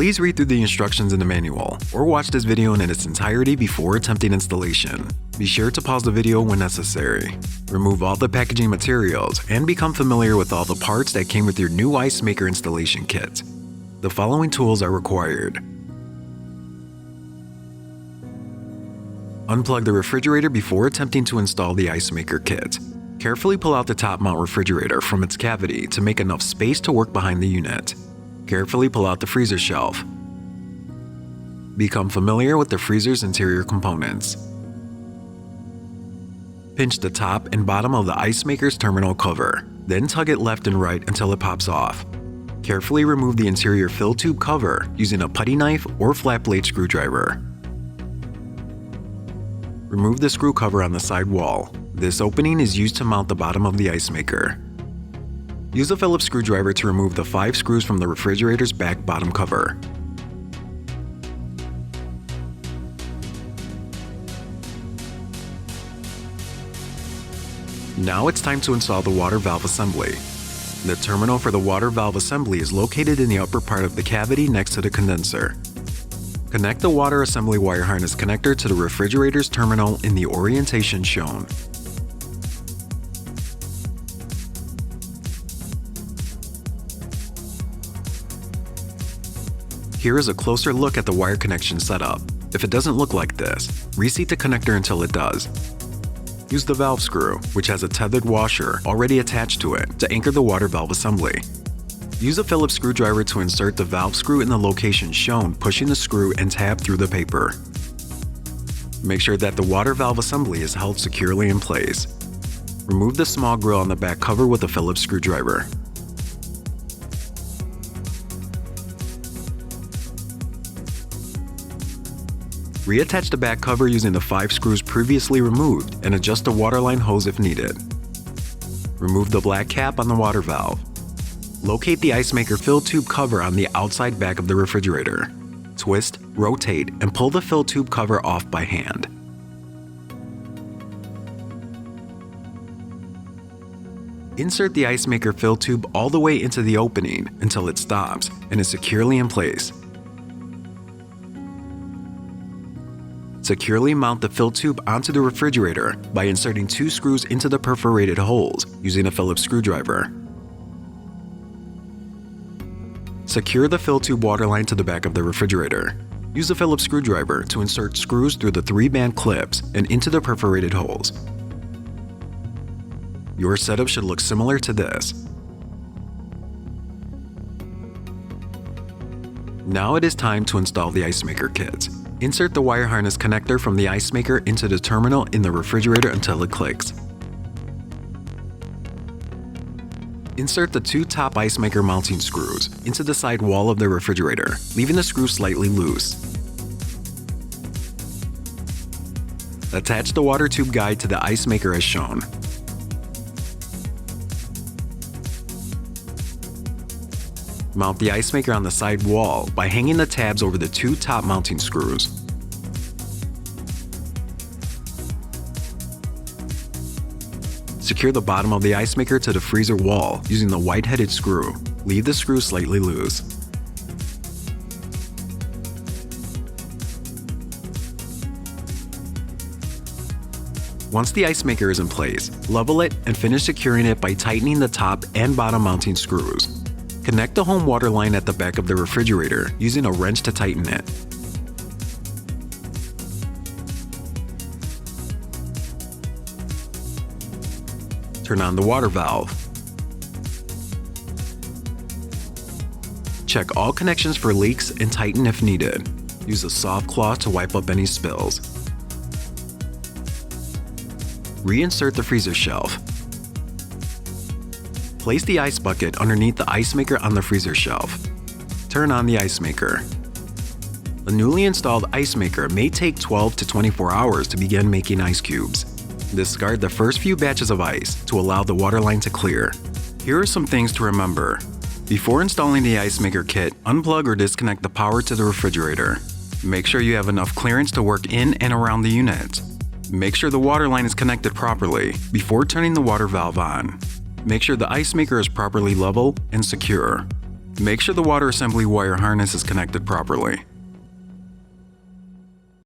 Please read through the instructions in the manual, or watch this video in its entirety before attempting installation. Be sure to pause the video when necessary. Remove all the packaging materials and become familiar with all the parts that came with your new Icemaker installation kit. The following tools are required. Unplug the refrigerator before attempting to install the Icemaker kit. Carefully pull out the top mount refrigerator from its cavity to make enough space to work behind the unit. Carefully pull out the freezer shelf. Become familiar with the freezer's interior components. Pinch the top and bottom of the Icemaker's terminal cover, then tug it left and right until it pops off. Carefully remove the interior fill tube cover using a putty knife or flat blade screwdriver. Remove the screw cover on the side wall. This opening is used to mount the bottom of the Icemaker. Use a Phillips screwdriver to remove the 5 screws from the refrigerator's back bottom cover. Now it's time to install the water valve assembly. The terminal for the water valve assembly is located in the upper part of the cavity next to the condenser. Connect the water assembly wire harness connector to the refrigerator's terminal in the orientation shown. Here is a closer look at the wire connection setup. If it doesn't look like this, reseat the connector until it does. Use the valve screw, which has a tethered washer already attached to it, to anchor the water valve assembly. Use a Phillips screwdriver to insert the valve screw in the location shown, pushing the screw and tab through the paper. Make sure that the water valve assembly is held securely in place. Remove the small grill on the back cover with a Phillips screwdriver. Reattach the back cover using the 5 screws previously removed and adjust the waterline hose if needed. Remove the black cap on the water valve. Locate the Icemaker fill tube cover on the outside back of the refrigerator. Twist, rotate, and pull the fill tube cover off by hand. Insert the Icemaker fill tube all the way into the opening until it stops and is securely in place. Securely mount the fill tube onto the refrigerator by inserting 2 screws into the perforated holes using a Phillips screwdriver. Secure the fill tube waterline to the back of the refrigerator. Use a Phillips screwdriver to insert screws through the 3-band clips and into the perforated holes. Your setup should look similar to this. Now it is time to install the Icemaker kit. Insert the wire harness connector from the Icemaker into the terminal in the refrigerator until it clicks. Insert the 2 top Icemaker mounting screws into the side wall of the refrigerator, leaving the screw slightly loose. Attach the water tube guide to the Icemaker as shown. Mount the Icemaker on the side wall by hanging the tabs over the 2 top mounting screws. Secure the bottom of the Icemaker to the freezer wall using the white-headed screw. Leave the screw slightly loose. Once the Icemaker is in place, level it and finish securing it by tightening the top and bottom mounting screws. Connect the home water line at the back of the refrigerator using a wrench to tighten it. Turn on the water valve. Check all connections for leaks and tighten if needed. Use a soft cloth to wipe up any spills. Reinsert the freezer shelf. Place the ice bucket underneath the Icemaker on the freezer shelf. Turn on the Icemaker. A newly installed Icemaker may take 12 to 24 hours to begin making ice cubes. Discard the first few batches of ice to allow the waterline to clear. Here are some things to remember. Before installing the Icemaker kit, unplug or disconnect the power to the refrigerator. Make sure you have enough clearance to work in and around the unit. Make sure the water line is connected properly before turning the water valve on. Make sure the Icemaker is properly level and secure. Make sure the water assembly wire harness is connected properly.